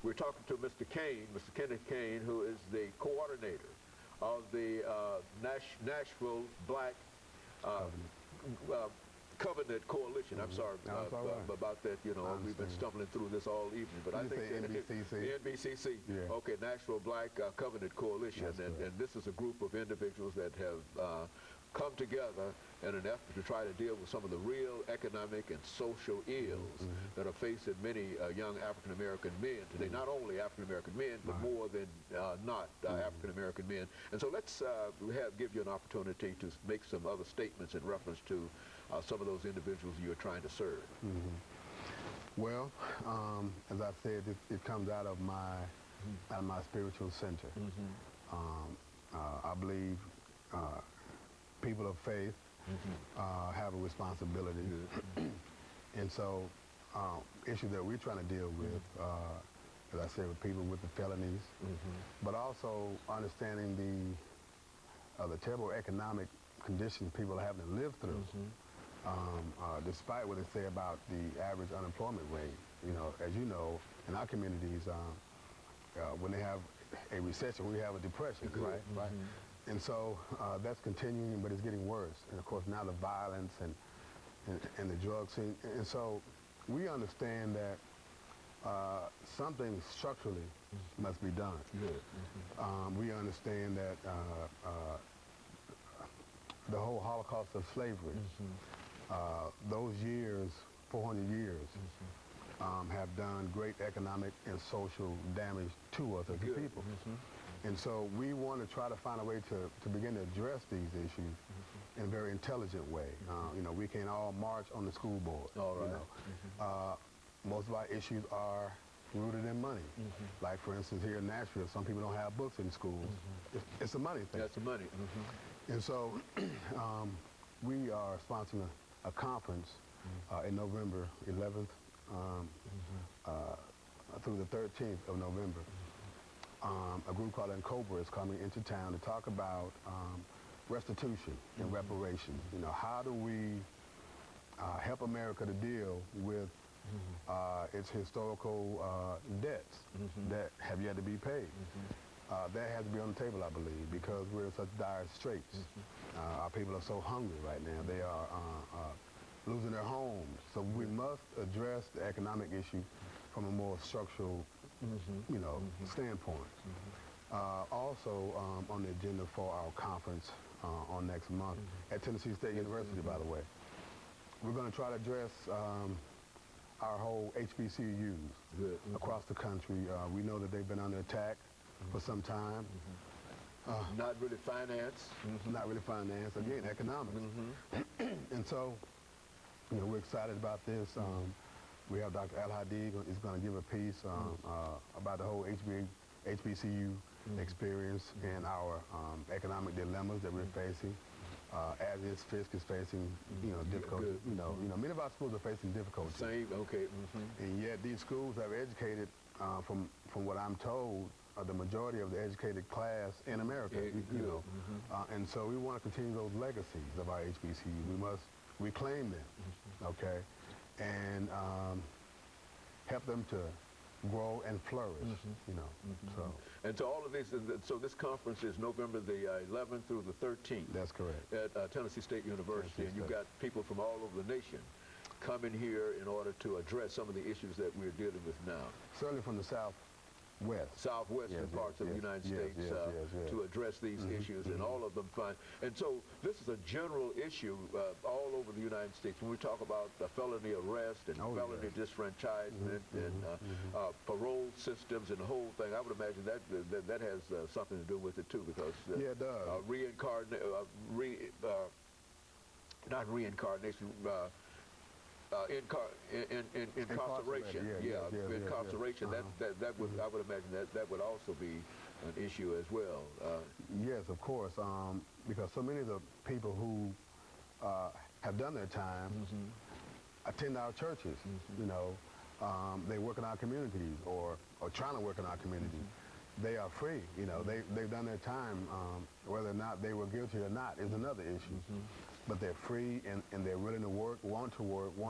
We're talking to Mr. Caine, Mr. Kenneth Caine, who is the coordinator of the Nashville Black Covenant Coalition. I'm sorry about that. You know, we've been stumbling through this all evening, but I think NBCC. Yeah. Okay, Nashville Black Covenant Coalition, and this is a group of individuals that have come together in an effort to try to deal with some of the real economic and social ills that are facing many young African-American men today. Not only African-American men, but more than not African-American men. And so let's give you an opportunity to make some other statements in reference to some of those individuals you're trying to serve. Well, as I said, it comes out of my spiritual center. I believe people of faith have a responsibility, and so issues that we're trying to deal with, as I said, with people with the felonies, but also understanding the terrible economic conditions people are having to live through, despite what they say about the average unemployment rate. You know, as you know, in our communities, when they have a recession, we have a depression, right? And so that's continuing, but it's getting worse. And of course now the violence and the drug scene. And so we understand that something structurally must be done. We understand that the whole Holocaust of slavery, those years, 400 years, have done great economic and social damage to us as a people. And so we want to try to find a way to begin to address these issues in a very intelligent way. You know, we can't all march on the school board. You know. Most of our issues are rooted in money. Like, for instance, here in Nashville, some people don't have books in schools. It's a money thing. That's the money. And so we are sponsoring a conference in November 11th through the 13th of November. A group called Cobra is coming into town to talk about restitution and reparations. You know, how do we help America to deal with its historical debts that have yet to be paid? That has to be on the table, I believe, because we're in such dire straits. Our people are so hungry right now. They are losing their homes. So we must address the economic issue from a more structural you know, standpoint. Also on the agenda for our conference on next month at Tennessee State University, by the way, we're going to try to address our whole HBCUs across the country. We know that they've been under attack for some time. Not really finance. Not really finance. Again, economics. And so, you know, we're excited about this. We have Dr. Al-Hadi is going to give a piece about the whole HBCU experience and our economic dilemmas that we're facing, as is Fisk is facing, you know, difficulty. You know, many of our schools are facing difficulty. Same, okay. And yet these schools have educated, from what I'm told, the majority of the educated class in America. You know, and so we want to continue those legacies of our HBCU. We must reclaim them, okay, and help them to grow and flourish, you know. So. And so all of this, so this conference is November the 11th through the 13th. That's correct. At Tennessee State University, and you've got people from all over the nation coming here in order to address some of the issues that we're dealing with now. Certainly from the southwestern parts of the United States to address these issues, and all of them find. And so this is a general issue all over the United States. When we talk about felony arrest and felony disfranchisement and parole systems and the whole thing, I would imagine that has something to do with it too, because it does. Not reincarnation. Incarceration, incarceration. That would, I would imagine that would also be an issue as well. Yes, of course, because so many of the people who have done their time attend our churches. You know, they work in our communities or trying to work in our communities. They are free. You know, they've done their time. Whether or not they were guilty or not is another issue. But they're free and they're willing to work, want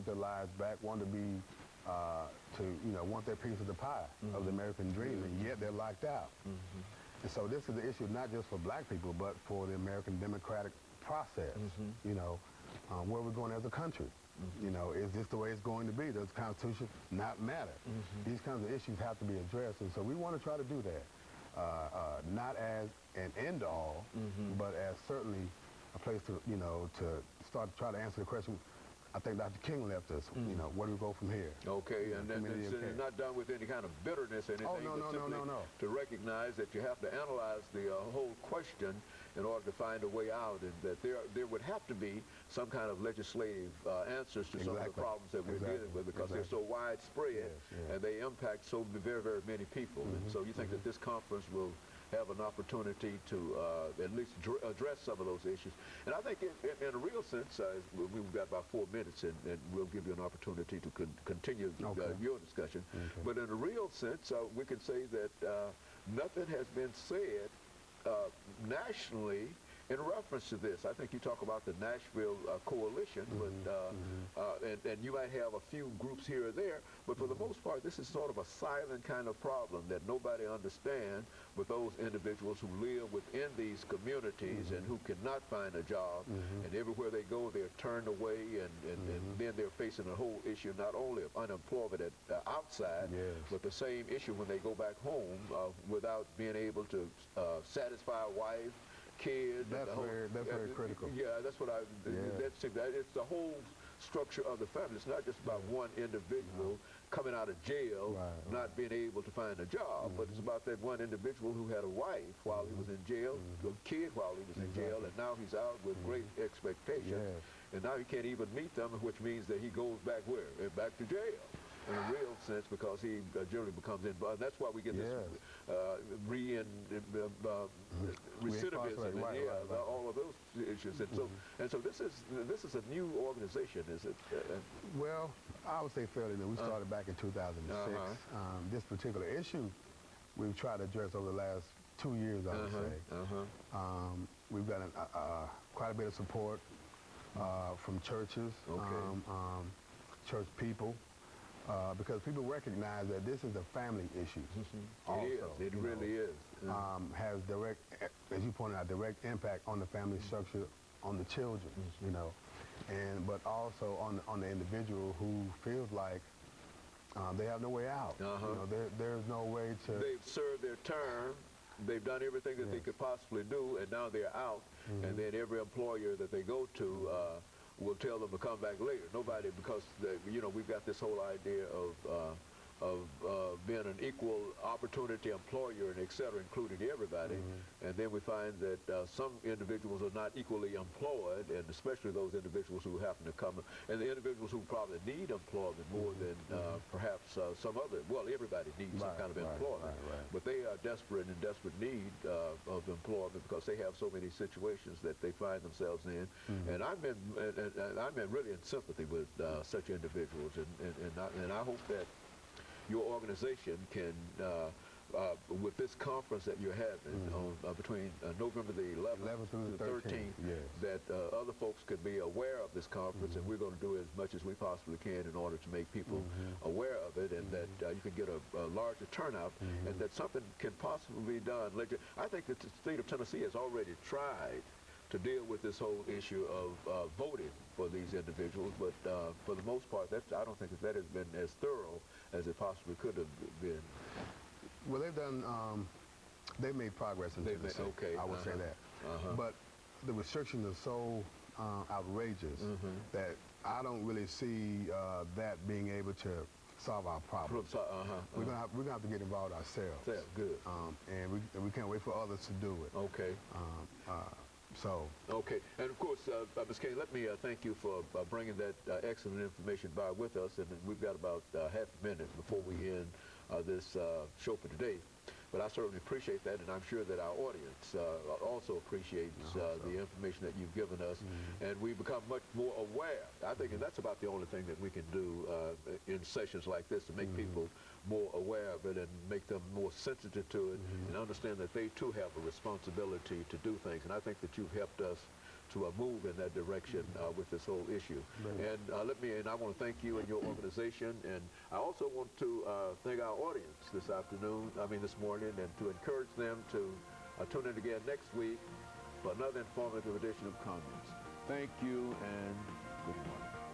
their lives back, want to be to, want their piece of the pie of the American dream, and yet they're locked out. And so this is the issue not just for black people, but for the American democratic process, where we're going as a country. Is this the way it's going to be? Does the Constitution not matter? These kinds of issues have to be addressed, and so we want to try to do that. Not as an end-all, but as certainly a place to, to start to try to answer the question. I think Dr. King left us, where do we go from here? Okay, and it's not done with any kind of bitterness or anything, but simply to recognize that you have to analyze the whole question in order to find a way out, and that there would have to be some kind of legislative answers to some of the problems that we're dealing with, because they're so widespread and they impact so very, very many people. And so you think that this conference will have an opportunity to at least address some of those issues. And I think in a real sense, we've got about 4 minutes, and we'll give you an opportunity to continue your discussion. But in a real sense, we can say that nothing has been said nationally in reference to this. I think you talk about the Nashville coalition, but and you might have a few groups here or there, but for the most part, this is sort of a silent kind of problem that nobody understands with those individuals who live within these communities and who cannot find a job, and everywhere they go, they're turned away, and then they're facing a whole issue not only of unemployment outside, but the same issue when they go back home without being able to satisfy a wife, kids. That's very critical. Yeah, that's what it's the whole structure of the family. It's not just about one individual coming out of jail, not being able to find a job, but it's about that one individual who had a wife while he was in jail, a kid while he was in jail, and now he's out with great expectations, and now he can't even meet them, which means that he goes back where? Back to jail. In a real sense, because he generally becomes involved. That's why we get this recidivism, all of those issues. And so this is a new organization, is it? Well, I would say fairly new. We started back in 2006. This particular issue we've tried to address over the last 2 years, I would say. We've got quite a bit of support from churches, church people. Because people recognize that this is a family issue. It really is. Has direct, as you pointed out, direct impact on the family structure, on the children, but also on the individual who feels like they have no way out. There's no way to. They've served their term. They've done everything that they could possibly do, and now they're out. And then every employer that they go to will tell them to come back later. Nobody, because we've got this whole idea of being an equal opportunity employer and et cetera, including everybody. And then we find that some individuals are not equally employed, and especially those individuals who happen to come, and the individuals who probably need employment more than perhaps some other. Well, everybody needs some kind of employment, but they are desperate, in desperate need of employment, because they have so many situations that they find themselves in. And I'm really in sympathy with such individuals, and I hope that your organization can, with this conference that you're having between November the 11th to the 13th, that other folks could be aware of this conference, and we're going to do as much as we possibly can in order to make people aware of it, and that you can get a larger turnout, and that something can possibly be done. I think that the state of Tennessee has already tried to deal with this whole issue of voting for these individuals, but for the most part, I don't think that has been as thorough as it possibly could have been. Well, they've made progress in Tennessee. I would say that. But the restrictions are so outrageous that I don't really see that being able to solve our problems. We're gonna have to get involved ourselves. Good. And we can't wait for others to do it. And of course, Ms. Caine, let me thank you for bringing that excellent information by with us, and we've got about half a minute before we end this show for today. But I certainly appreciate that, and I'm sure that our audience also appreciates the information that you've given us, and we become much more aware. I think, and that's about the only thing that we can do in sessions like this, to make people more aware of it and make them more sensitive to it, and understand that they too have a responsibility to do things. And I think that you've helped us move in that direction with this whole issue. And I want to thank you and your organization, and I also want to thank our audience this morning, and to encourage them to tune in again next week for another informative edition of Comments. Thank you and good morning.